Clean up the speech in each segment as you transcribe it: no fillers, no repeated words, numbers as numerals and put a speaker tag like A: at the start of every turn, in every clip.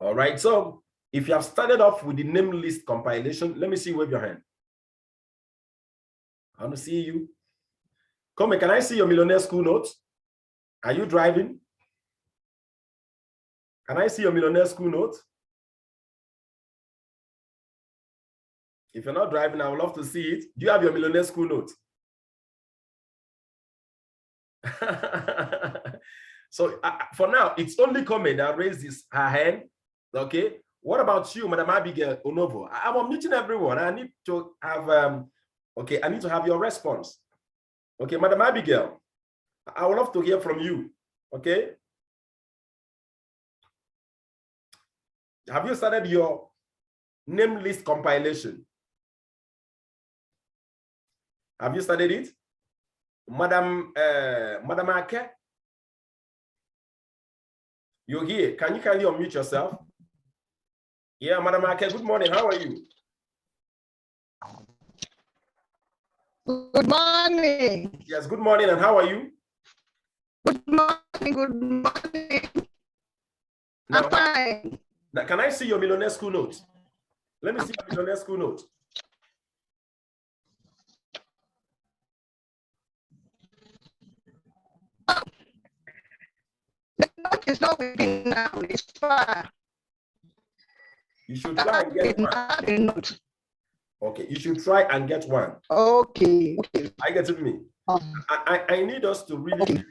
A: All right. So if you have started off with the name list compilation, let me see, wave your hand. I want to see you. Come on, can I see your Millionaire School notes? Are you driving? Can I see your Millionaire School notes? If you're not driving, I would love to see it. Do you have your Millionaire School notes? So for now, it's only Come that raised her hand. Okay. What about you, Madam Abigail Onovo? I'm meeting everyone. I need to have okay, I need to have your response. Okay, Madam Abigail, I would love to hear from you. Okay. Have you started your name list compilation? Have you started it? Madam Ake, you're here. Can you kindly unmute yourself? Yeah, Madam Ake, good morning. How are you?
B: Good morning.
A: Yes, good morning. And how are you?
B: Good morning. Good morning.
A: Now,
B: I'm fine.
A: Now, can I see your Millionaire School notes? Let me see your Millionaire School notes.
B: The note is not within now. It's far.
A: You should try and get one. Okay, you should try and get one.
B: Okay.
A: I get it, me. I need us to really,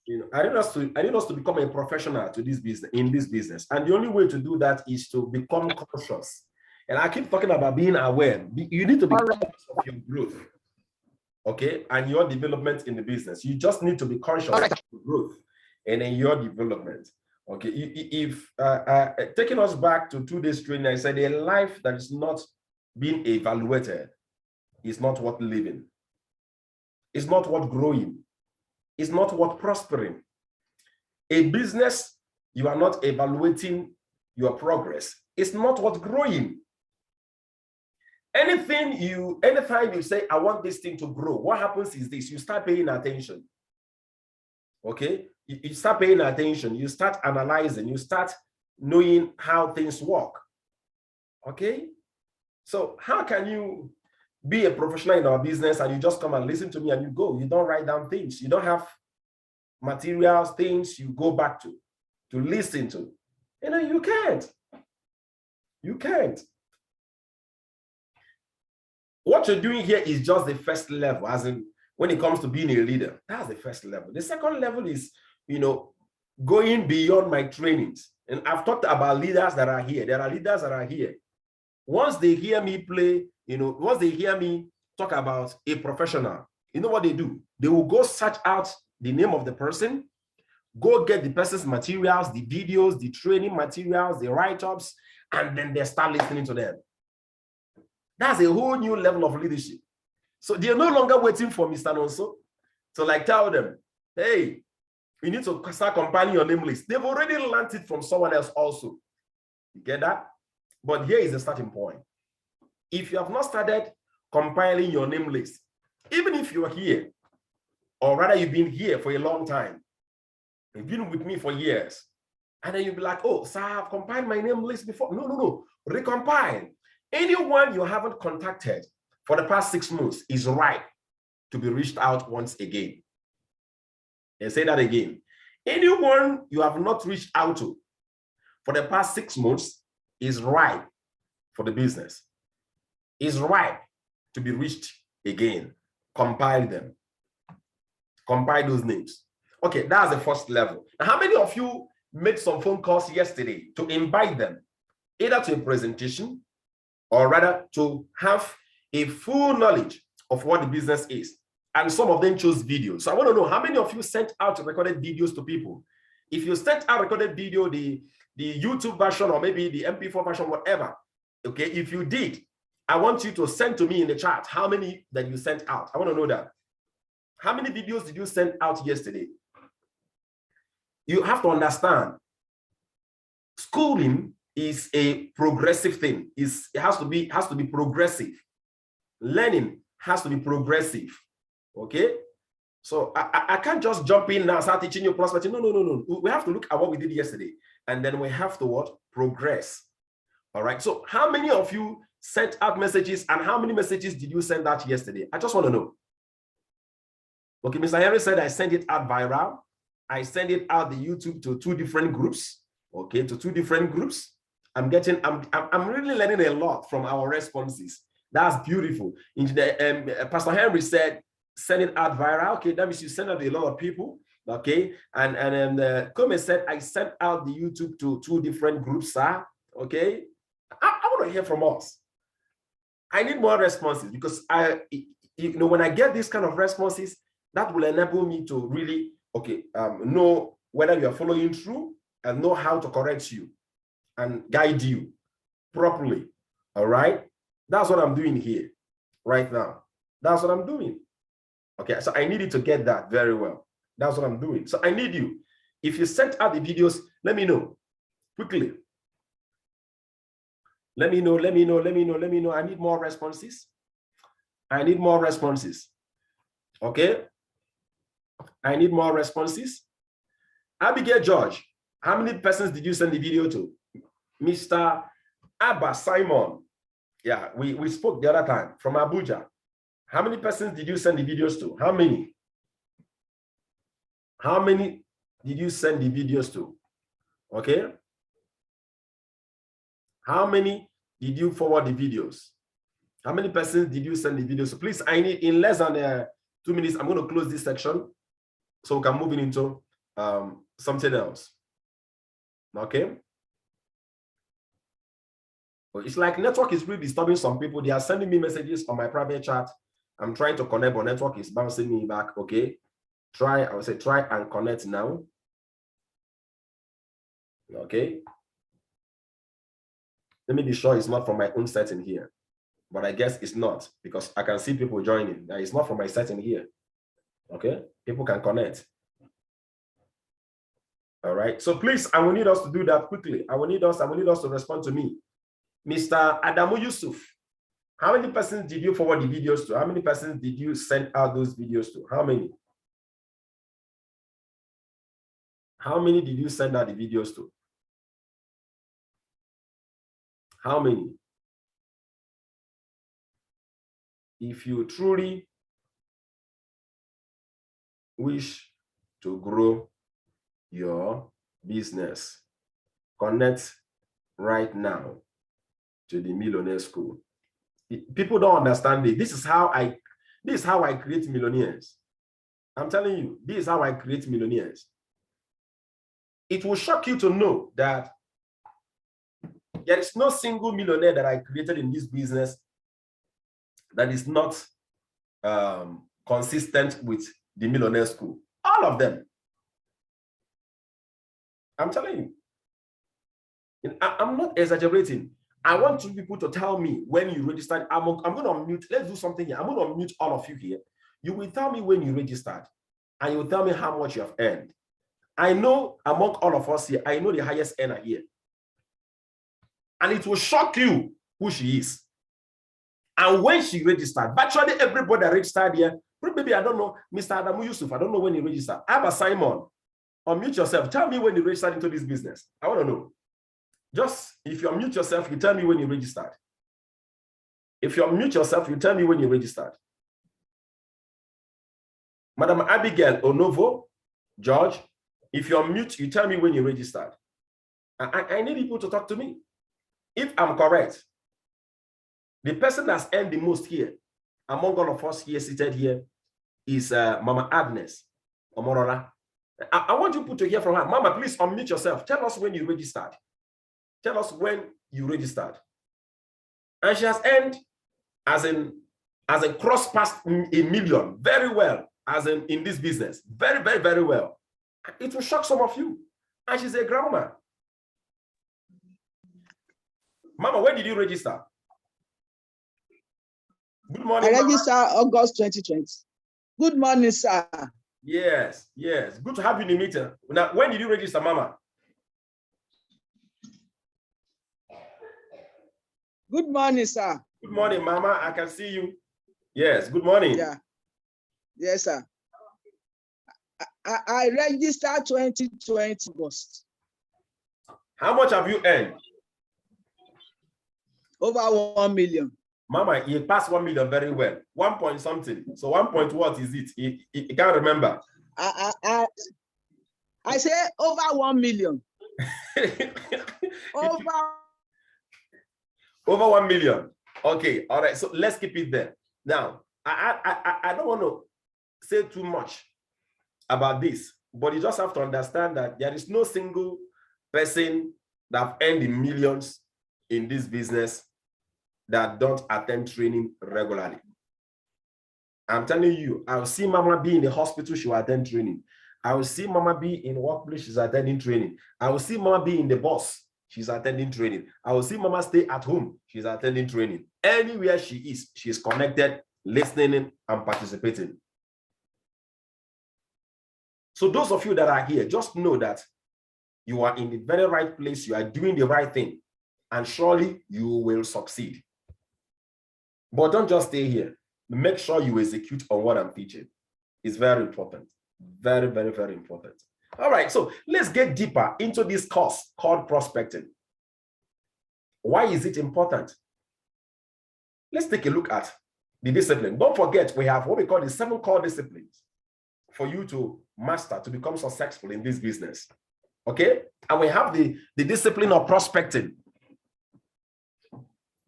A: you know, I need us to become a professional to this business, in this business. And the only way to do that is to become conscious. And I keep talking about being aware. You need to be conscious of your growth, okay, and your development in the business. You just need to be conscious of your growth and in your development. Okay, if taking us back to 2 days training, I said a life that is not being evaluated is not worth living. It's not worth growing. It's not worth prospering. A business, you are not evaluating your progress. It's not worth growing. Anytime you say, I want this thing to grow, what happens is this: you start paying attention. Okay, you start paying attention, you start analyzing, you start knowing how things work. Okay, so how can you be a professional in our business and you just come and listen to me and you go? You don't write down things, you don't have materials, things you go back to listen to. You know, you can't. You can't. What you're doing here is just the first level, as in when it comes to being a leader. That's the first level. The second level is, you know, going beyond my trainings. And I've talked about leaders that are here. There are leaders that are here. Once they hear me play, you know, once they hear me talk about a professional, you know what they do? They will go search out the name of the person, go get the person's materials, the videos, the training materials, the write-ups, and then they start listening to them. That's a whole new level of leadership. So they're no longer waiting for Mr. Nonso to like tell them, hey, you need to start compiling your name list. They've already learned it from someone else also. You get that? But here is the starting point. If you have not started compiling your name list, even if you're here, or rather you've been here for a long time, you've been with me for years, and then you'll be like, oh, sir, I've compiled my name list before. No. Recompile. Anyone you haven't contacted for the past 6 months is right to be reached out once again. And say that again. Anyone you have not reached out to for the past 6 months is right for the business. Is right to be reached again. Compile them. Compile those names. Okay, that's the first level. Now, how many of you made some phone calls yesterday to invite them either to a presentation or rather to have a full knowledge of what the business is? And some of them chose video. So I want to know how many of you sent out recorded videos to people. If you sent out recorded video, the YouTube version or maybe the MP4 version, whatever, okay, if you did, I want you to send to me in the chat how many that you sent out. I want to know that. How many videos did you send out yesterday? You have to understand, schooling is a progressive thing. It has to be progressive. Learning has to be progressive. Okay? So I can't just jump in now and start teaching you prospecting. No. We have to look at what we did yesterday, and then we have to what? Progress. All right. So how many of you sent out messages, and how many messages did you send out yesterday? I just want to know. Okay, Mr. Henry said I sent it out viral. I sent it out the YouTube to 2 different groups. Okay, to 2 different groups. I'm really learning a lot from our responses. That's beautiful. Pastor Henry said, send it out viral. Okay, that means you send out to a lot of people. Okay, and then Kome said, I sent out the YouTube to 2 different groups, sir. Okay, I want to hear from us. I need more responses, because when I get this kind of responses, that will enable me to really, know whether you are following through and know how to correct you and guide you properly. All right. That's what I'm doing here right now. That's what I'm doing. Okay. So I need you to get that very well. That's what I'm doing. So I need you. If you sent out the videos, let me know quickly. Let me know. I need more responses. Okay. I need more responses. Abigail George, how many persons did you send the video to? Mr. Abba Simon. Yeah, we spoke the other time from Abuja. How many persons did you send the videos to? How many? How many did you send the videos to? Okay. How many did you forward the videos? How many persons did you send the videos to? Please, I need, in less than 2 minutes, I'm going to close this section so we can move into something else. Okay. It's like network is really disturbing some people. They are sending me messages on my private chat. I'm trying to connect, but network is bouncing me back. Okay. I would say try and connect now. Okay. Let me be sure it's not from my own setting here. But I guess it's not, because I can see people joining. It's not from my setting here. Okay. People can connect. All right. So please, I will need us to do that quickly. I will need us to respond to me. Mr. Adamu Yusuf, how many persons did you forward the videos to? How many persons did you send out those videos to? How many? How many did you send out the videos to? How many? If you truly wish to grow your business, connect right now to the Millionaire School. People don't understand it. This is how I create millionaires. I'm telling you, this is how I create millionaires. It will shock you to know that there is no single millionaire that I created in this business that is not consistent with the Millionaire School. All of them. I'm telling you. I'm not exaggerating. I want you people to tell me when you registered. I'm going to unmute. Let's do something here. I'm going to unmute all of you here. You will tell me when you registered, and you will tell me how much you have earned. I know among all of us here, I know the highest earner here. And it will shock you who she is. And when she registered, virtually everybody that registered here, maybe I don't know, Mr. Adamu Yusuf, I don't know when he registered. Abba Simon, unmute yourself. Tell me when you registered into this business. I want to know. Just if you unmute yourself, you tell me when you registered. If you unmute yourself, you tell me when you registered. Madam Abigail Onovo, George, if you unmute, you tell me when you registered. I need people to talk to me. If I'm correct, the person that's earned the most here, among all of us here seated here, is Mama Agnes Omorola. I want you to hear from her. Mama, please unmute yourself. Tell us when you registered. Tell us when you registered. And she has earned as a cross past a million very well, as in this business. Very, very, very well. It will shock some of you. And she's a grandma. Mama, when did you register? Good morning,
B: I registered August 2020. Good morning, sir.
A: Yes, yes. Good to have you in the meeting. Now, when did you register, Mama?
B: Good morning, sir.
A: Good morning, Mama. I can see you. Yes, good morning.
B: Yeah. Yes, sir. I registered 2020 August.
A: How much have you earned?
B: Over 1 million.
A: Mama, you passed 1 million very well. 1 point something. So 1 point what is it? You can't remember.
B: I say over 1 million.
A: Over 1 million. Okay, all right. So let's keep it there. Now, I don't want to say too much about this, but you just have to understand that there is no single person that have earned the millions in this business that don't attend training regularly. I'm telling you, I'll see Mama be in the hospital, she will attend training. I will see Mama be in the workplace, she's attending training. I will see Mama be in the bus, she's attending training. I will see Mama stay at home, she's attending training. Anywhere she is, she's connected, listening, and participating. So those of you that are here, just know that you are in the very right place, you are doing the right thing, and surely you will succeed. But don't just stay here. Make sure you execute on what I'm teaching. It's very important. Very, very, very important. All right, so let's get deeper into this course called prospecting. Why is it important? Let's take a look at the discipline. Don't forget, we have what we call the 7 core disciplines for you to master, to become successful in this business. Okay? And we have the discipline of prospecting.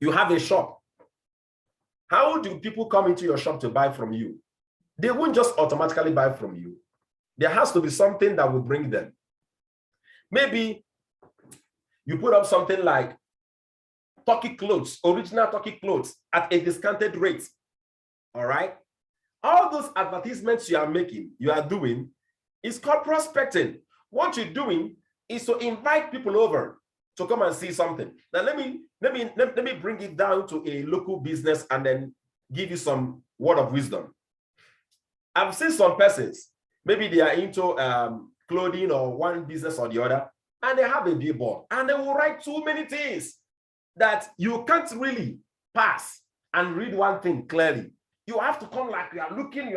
A: You have a shop. How do people come into your shop to buy from you? They won't just automatically buy from you. There has to be something that will bring them. Maybe you put up something like turkey clothes, original turkey clothes at a discounted rate. All right? All those advertisements you are making, you are doing, is called prospecting. What you're doing is to invite people over to come and see something. Now let me bring it down to a local business and then give you some word of wisdom. I've seen some persons, maybe they are into clothing or one business or the other, and they have a billboard and they will write too many things that you can't really pass and read one thing clearly. You have to come like you are looking,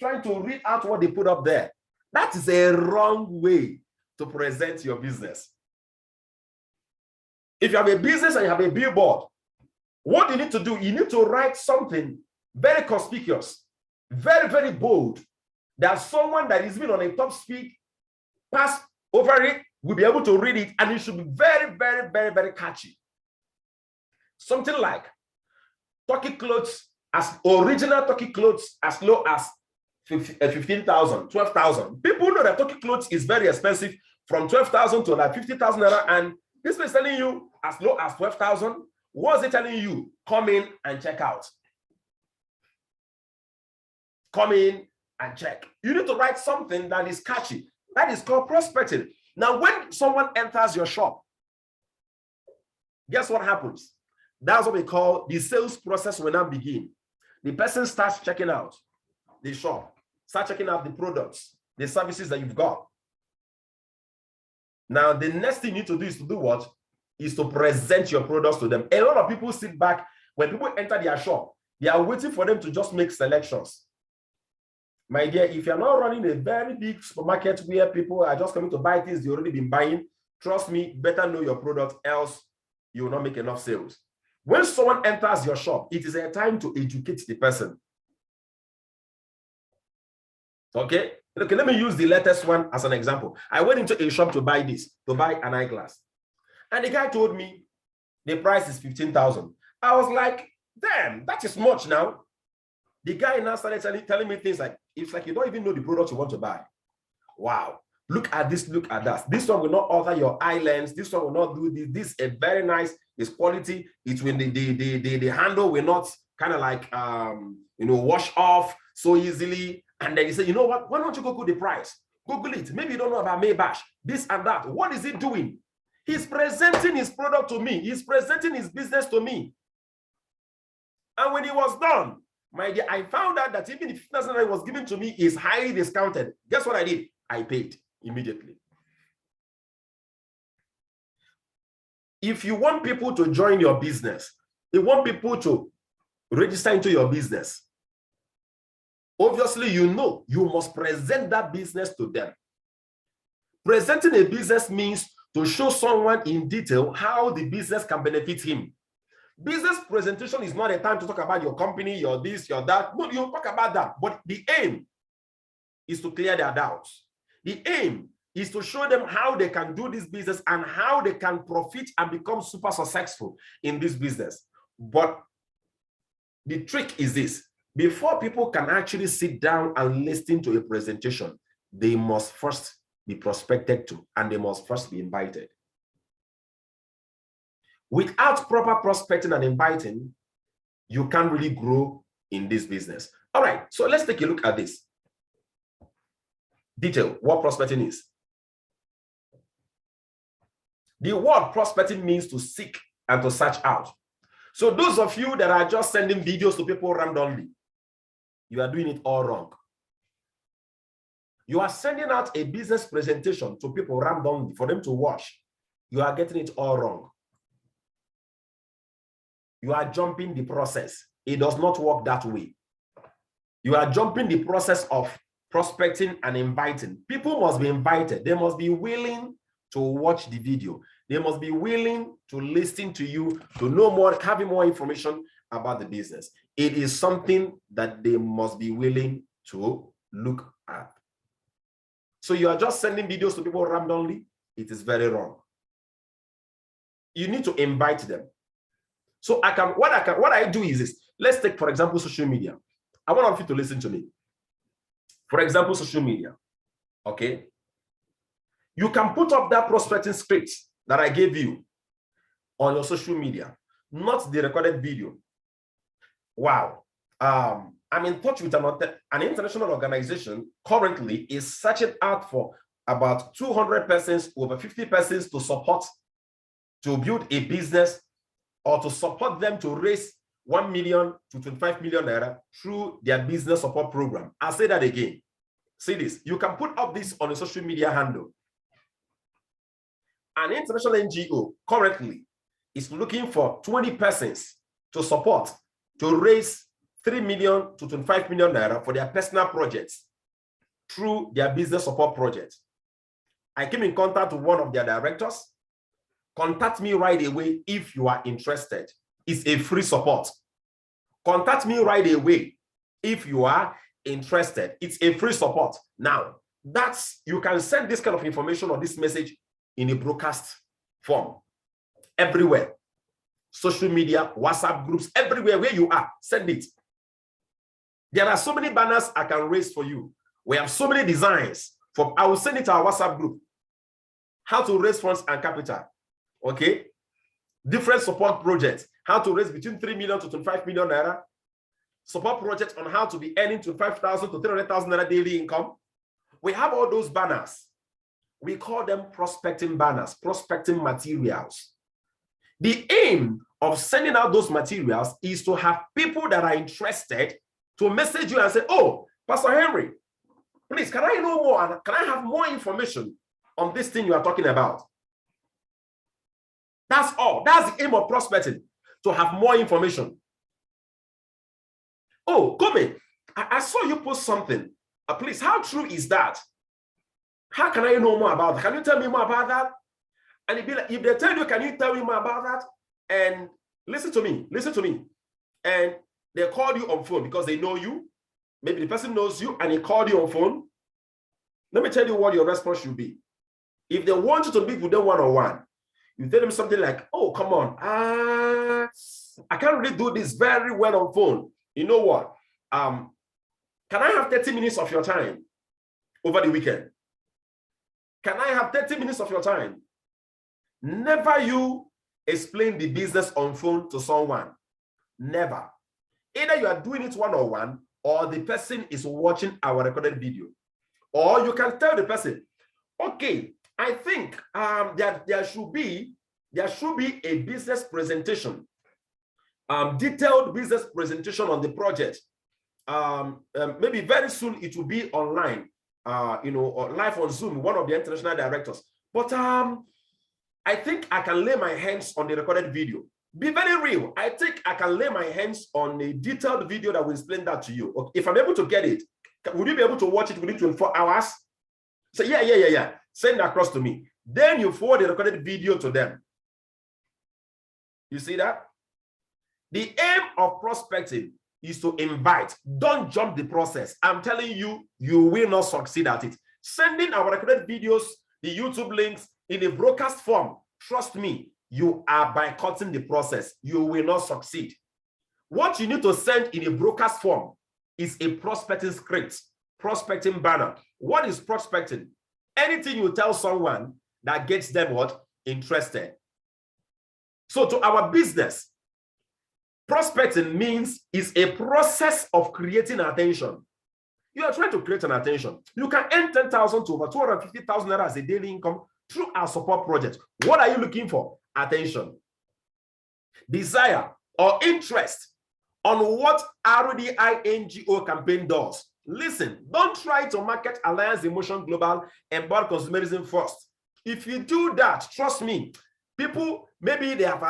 A: trying to read out what they put up there. That is a wrong way to present your business. If you have a business and you have a billboard, what you need to do, you need to write something very conspicuous, very, very bold, that someone that is even on a top speed pass over it will be able to read it, and it should be very, very, very, very catchy. Something like turkey clothes, as original turkey clothes as low as 15,000, 12,000. People know that turkey clothes is very expensive, from 12,000 to like 50,000 naira, and this is telling you as low as 12,000. What's it telling you? Come in and check out. Come in and check. You need to write something that is catchy. That is called prospecting. Now, when someone enters your shop, guess what happens? That's what we call the sales process will now begin. The person starts checking out the shop, start checking out the products, the services that you've got. Now, the next thing you need to do is to do what? Is to present your products to them. A lot of people sit back when people enter their shop. They are waiting for them to just make selections. My dear, if you're not running a very big supermarket where people are just coming to buy things they've already been buying, trust me, better know your product, else you will not make enough sales. When someone enters your shop, it is a time to educate the person. Okay, let me use the latest one as an example. I went into a shop to buy an eyeglass. And the guy told me the price is 15,000. I was like, damn, that is much now. The guy now started telling me things like, it's like you don't even know the product you want to buy. Wow, look at this, look at that. This one will not alter your eye lens. This one will not do this. This is very nice. It's quality. It's when the handle will not kind of like, wash off so easily. And then you say, you know what? Why don't you Google the price? Google it. Maybe you don't know about Maybach, this and that. What is he doing? He's presenting his product to me. He's presenting his business to me. And when he was done, my dear, I found out that even the 15,000 that was given to me is highly discounted. Guess what I did? I paid immediately. If you want people to join your business, you want people to register into your business, Obviously, you know, you must present that business to them. Presenting a business means to show someone in detail how the business can benefit him. Business presentation is not a time to talk about your company, your this, your that. No, you talk about that. But the aim is to clear their doubts. The aim is to show them how they can do this business and how they can profit and become super successful in this business. But the trick is this: before people can actually sit down and listen to a presentation, they must first be prospected to, and they must first be invited. Without proper prospecting and inviting, you can't really grow in this business. All right, so let's take a look at this. Detail what prospecting is. The word prospecting means to seek and to search out. So those of you that are just sending videos to people randomly, you are doing it all wrong. You are sending out a business presentation to people randomly for them to watch. You are getting it all wrong. You are jumping the process. It does not work that way. You are jumping the process of prospecting and inviting. People must be invited. They must be willing to watch the video. They must be willing to listen to you, to know more, having more information about the business. It is something that they must be willing to look at. So you are just sending videos to people randomly. It is very wrong. You need to invite them. So what I do is this. Let's take, for example, social media. I want you to listen to me. For example, social media. Okay. You can put up that prospecting script that I gave you on your social media, not the recorded video. Wow. I'm in touch with an international organization currently is searching out for about 200 persons, over 50 persons to support, to build a business or to support them to raise 1 million to 25 million naira through their business support program. I'll say that again. See this. You can put up this on a social media handle. An international NGO currently is looking for 20 persons to support, to raise 3 million to 25 million naira for their personal projects through their business support project. I came in contact with one of their directors. Contact me right away if you are interested. It's a free support. Contact me right away if you are interested. It's a free support. Now, you can send this kind of information or this message in a broadcast form everywhere. Social media, WhatsApp groups, everywhere where you are, send it. There are so many banners I can raise for you. We have so many designs. I will send it to our WhatsApp group. How to raise funds and capital. Okay, different support projects, how to raise between 3 million to 25 million naira, support projects on how to be earning 25,000 to 300,000 naira daily income. We have all those banners. We call them prospecting banners, prospecting materials. The aim of sending out those materials is to have people that are interested to message you and say, oh, Pastor Henry, please, can I know more? And can I have more information on this thing you are talking about? That's all. That's the aim of prospecting, to have more information. Oh, Gome, I saw you post something. Please, how true is that? How can I know more about that? Can you tell me more about that? And it'd be like, if they tell you, can you tell me more about that? And listen to me. And they call you on phone because they know you. Maybe the person knows you and he called you on phone. Let me tell you what your response should be. If they want you to meet with them one-on-one, you tell them something like, oh, come on, I can't really do this very well on phone. You know what? Can I have 30 minutes of your time over the weekend? Can I have 30 minutes of your time? Never you explain the business on phone to someone. Never. Either you are doing it one-on-one or the person is watching our recorded video. Or you can tell the person, okay, I think there should be a business presentation, detailed business presentation on the project. Maybe very soon it will be online, or live on Zoom, one of the international directors. But I think I can lay my hands on the recorded video. Be very real. I think I can lay my hands on a detailed video that will explain that to you. Okay, if I'm able to get it, Would you be able to watch it within 24 hours? Say, yeah. Send that across to me. Then you forward the recorded video to them. You see that? The aim of prospecting is to invite. Don't jump the process. I'm telling you, you will not succeed at it. Sending our recorded videos, the YouTube links in a broadcast form, trust me, you are boycotting the process. You will not succeed. What you need to send in a broadcast form is a prospecting script, prospecting banner. What is prospecting? Anything you tell someone that gets them what? Interested. So to our business, prospecting means is a process of creating attention. You are trying to create an attention. You can earn 10,000 to over 250,000 naira as a daily income through our support project. What are you looking for? Attention, desire, or interest on what RDI campaign does. Listen, don't try to market Alliance Emotion Global and about consumerism first. If you do that, trust me, people, maybe they have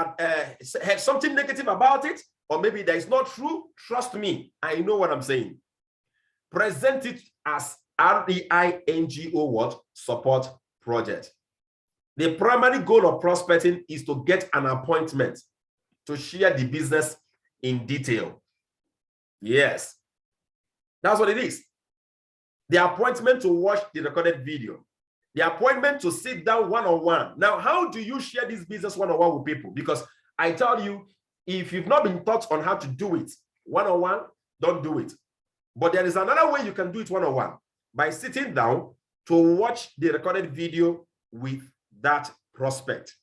A: had something negative about it, or maybe that is not true. Trust me, I know what I'm saying. Present it as RDI what? Support project. The primary goal of prospecting is to get an appointment to share the business in detail. Yes, that's what it is. The appointment to watch the recorded video. The appointment to sit down one-on-one. Now, how do you share this business one-on-one with people? Because I tell you, if you've not been taught on how to do it one-on-one, don't do it. But there is another way you can do it one-on-one, by sitting down to watch the recorded video with that prospect.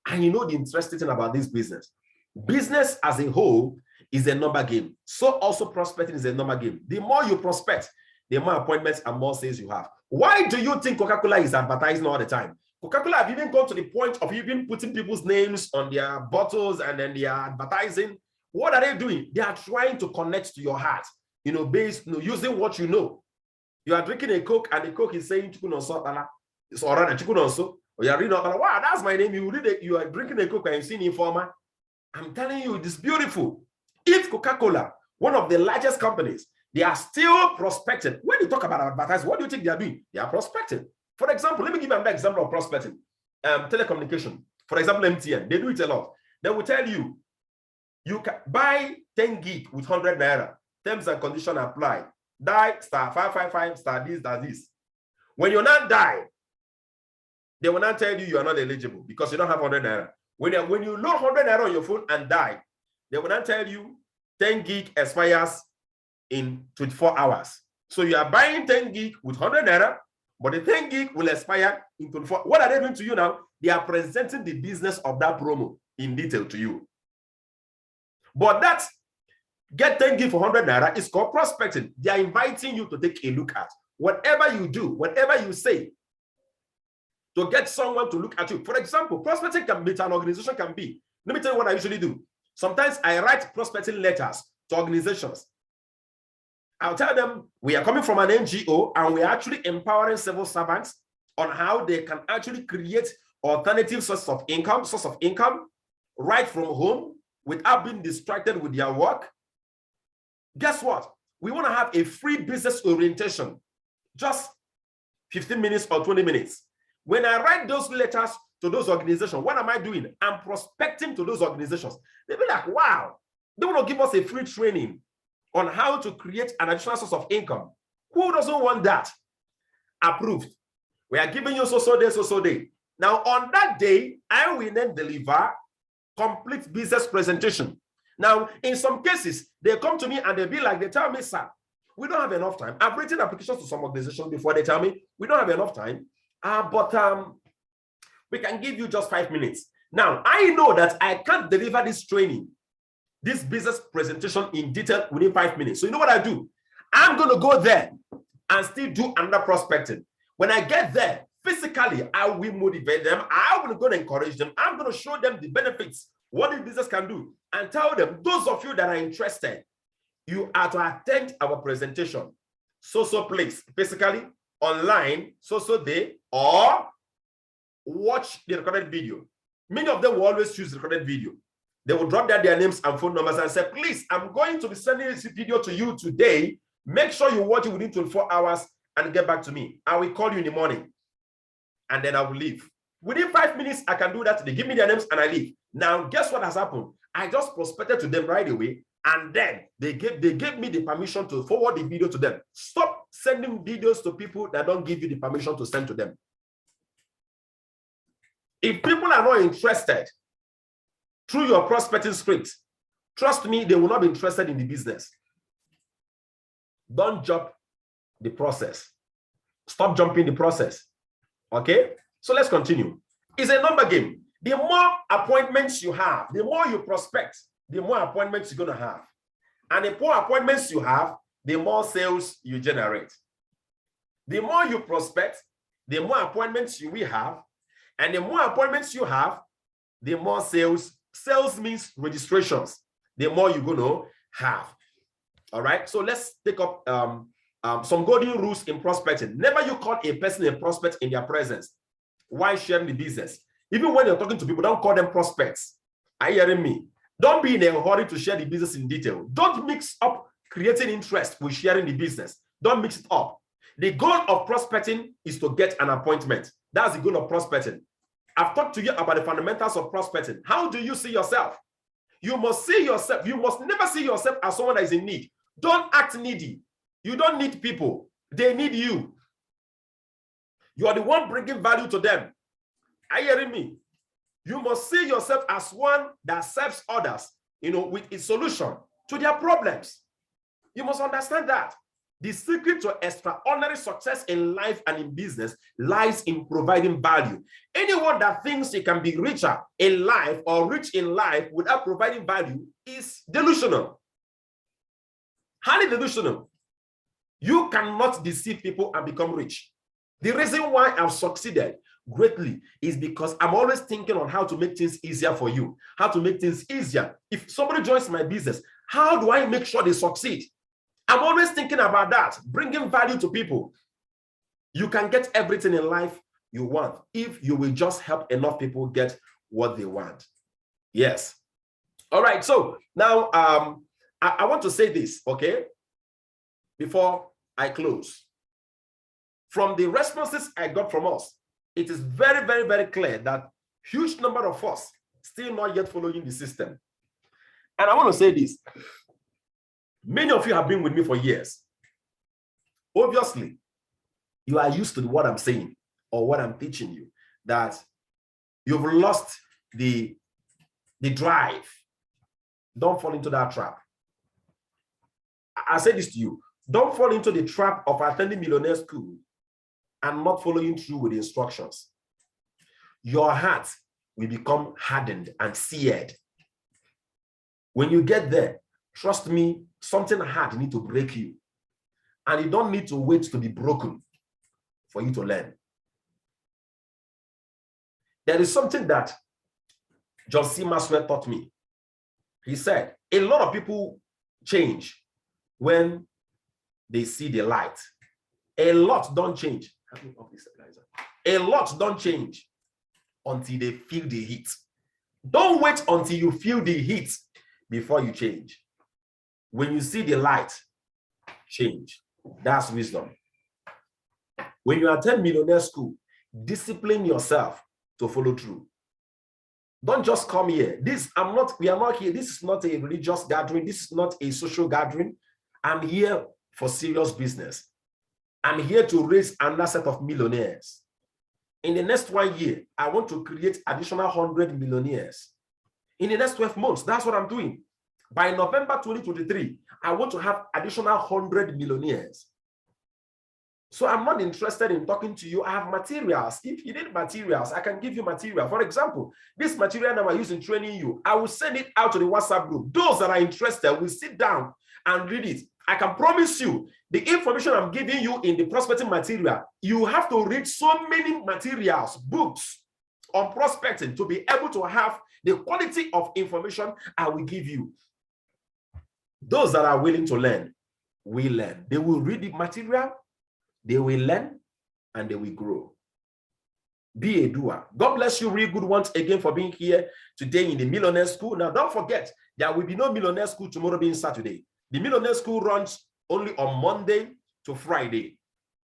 A: And you know the interesting thing about this business. Business as a whole is a number game. So also prospecting is a number game. The more you prospect, the more appointments and more sales you have. Why do you think Coca-Cola is advertising all the time? Coca-Cola have even gone to the point of even putting people's names on their bottles and then they are advertising. What are they doing? They are trying to connect to your heart, based, using what you know. You are drinking a Coke and the Coke is saying, it's already or you are reading, wow, that's my name. You read it, you are drinking a Coke and you see Informer. I'm telling you, it's beautiful. If Coca-Cola, one of the largest companies, they are still prospecting. When you talk about advertising, what do you think they are doing? They are prospecting. For example, let me give you an example of prospecting. Telecommunication. For example, MTN, they do it a lot. They will tell you, you can buy 10 gig with 100 naira. Terms and conditions apply. Die *555 *this. When you not die, they will not tell you are not eligible because you don't have 100 naira. When you load 100 naira on your phone and die, they will not tell you 10 gig expires in 24 hours. So you are buying 10 gig with 100 naira, but the 10 gig will expire in 24. What are they doing to you now? They are presenting the business of that promo in detail to you. But that get 10 gig for 100 naira is called prospecting. They are inviting you to take a look at whatever you do, whatever you say, to get someone to look at you. For example, prospecting can be, an organization can be. Let me tell you what I usually do. Sometimes I write prospecting letters to organizations. I'll tell them we are coming from an NGO and we are actually empowering civil servants on how they can actually create alternative source of income right from home without being distracted with their work. Guess what? We want to have a free business orientation, just 15 minutes or 20 minutes. When I write those letters to those organizations, what am I doing? I'm prospecting to those organizations. They'll be like, wow, they want to give us a free training on how to create an additional source of income. Who doesn't want that? Approved. We are giving you so day. Now, on that day, I will then deliver complete business presentation. Now, in some cases, they come to me and they tell me, sir, we don't have enough time. I've written applications to some organizations before. They tell me, we don't have enough time, but we can give you just 5 minutes. Now, I know that I can't deliver this training, this business presentation in detail within 5 minutes. So you know what I do? I'm going to go there and still do another prospecting. When I get there, physically, I will motivate them. I will go and encourage them. I'm going to show them the benefits, what this business can do, and tell them, those of you that are interested, you are to attend our presentation. So place, basically online, so day, or watch the recorded video. Many of them will always choose the recorded video. They will drop their names and phone numbers and say, please, I'm going to be sending this video to you today. Make sure you watch it within 24 hours and get back to me. I will call you in the morning and then I will leave. Within 5 minutes, I can do that. They give me their names and I leave. Now, guess what has happened? I just prospected to them right away, and then they gave me the permission to forward the video to them. Stop sending videos to people that don't give you the permission to send to them. If people are not interested through your prospecting script, trust me, they will not be interested in the business. Don't jump the process. Stop jumping the process. Okay? So let's continue. It's a number game. The more appointments you have, the more you prospect, the more appointments you're going to have. And the more appointments you have, the more sales you generate. The more you prospect, the more appointments you will have. And the more appointments you have, the more sales. Sales means registrations. The more you're going to have. All right. So let's take up some golden rules in prospecting. Never you call a person a prospect in their presence. Why sharing the business? Even when you're talking to people, don't call them prospects. Are you hearing me? Don't be in a hurry to share the business in detail. Don't mix up creating interest with sharing the business. Don't mix it up. The goal of prospecting is to get an appointment. That's the goal of prospecting. I've talked to you about the fundamentals of prospecting. How do you see yourself? You must see yourself. You must never see yourself as someone that is in need. Don't act needy. You don't need people. They need you. You are the one bringing value to them. Are you hearing me? You must see yourself as one that serves others, with a solution to their problems. You must understand that. The secret to extraordinary success in life and in business lies in providing value. Anyone that thinks he can be richer in life or rich in life without providing value is delusional. Highly delusional. You cannot deceive people and become rich. The reason why I've succeeded greatly is because I'm always thinking on how to make things easier for you, how to make things easier. If somebody joins my business, how do I make sure they succeed? I'm always thinking about that, bringing value to people. You can get everything in life you want if you will just help enough people get what they want. Yes. All right. So now I want to say this, okay, before I close. From the responses I got from us, it is very, very, very clear that huge number of us still not yet following the system. And I want to say this. Many of you have been with me for years. Obviously, you are used to what I'm saying or what I'm teaching you, that you've lost the drive. Don't fall into that trap. I say this to you. Don't fall into the trap of attending Millionaire School and not following through with the instructions. Your heart will become hardened and seared. When you get there, trust me, something hard needs to break you. And you don't need to wait to be broken for you to learn. There is something that John C. Maxwell taught me. He said, a lot of people change when they see the light. A lot don't change. A lot don't change until they feel the heat. Don't wait until you feel the heat before you change. When you see the light, change. That's wisdom. When you attend Millionaire School, discipline yourself to follow through. Don't just come here. We are not here. This is not a religious gathering. This is not a social gathering. I'm here for serious business. I'm here to raise another set of millionaires. In the next 1 year, I want to create additional 100 millionaires. In the next 12 months, that's what I'm doing. By November 2023, I want to have additional 100 millionaires. So I'm not interested in talking to you. I have materials. If you need materials, I can give you material. For example, this material that I use in training you, I will send it out to the WhatsApp group. Those that are interested will sit down and read it. I can promise you, the information I'm giving you in the prospecting material, you have to read so many materials, books on prospecting to be able to have the quality of information I will give you. Those that are willing to learn will learn. They will read the material, they will learn, and they will grow. Be a doer. God bless you real good once again for being here today in the Millionaire School. Now, don't forget, there will be no Millionaire School tomorrow being Saturday. The Millionaire School runs only on Monday to Friday,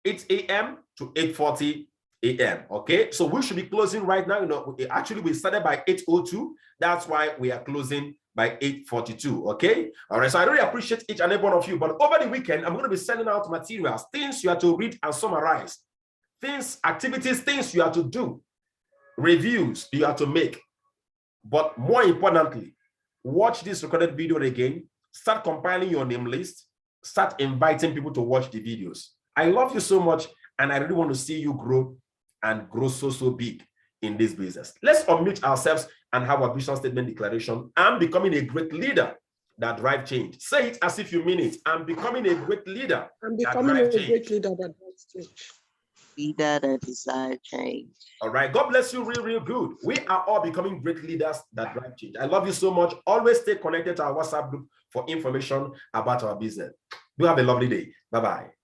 A: 8 a.m. to 8:40 a.m. Okay, so we should be closing right now. Actually, we started by 8:02. That's why we are closing by 8:42. Okay, all right. So I really appreciate each and every one of you. But over the weekend, I'm going to be sending out materials, things you have to read and summarize, things, activities, things you have to do, reviews you have to make. But more importantly, watch this recorded video again. Start compiling your name list. Start inviting people to watch the videos. I love you so much, and I really want to see you grow and grow so big in this business. Let's unmute ourselves and have a vision statement declaration. I'm becoming a great leader that drives change. Say it as if you mean it. I'm becoming a great leader.
B: I'm becoming a great leader that drives change.
C: Leader that desire change.
A: All right. God bless you real good. We are all becoming great leaders that drive change. I love you so much. Always stay connected to our WhatsApp group for information about our business. Do have a lovely day. Bye-bye.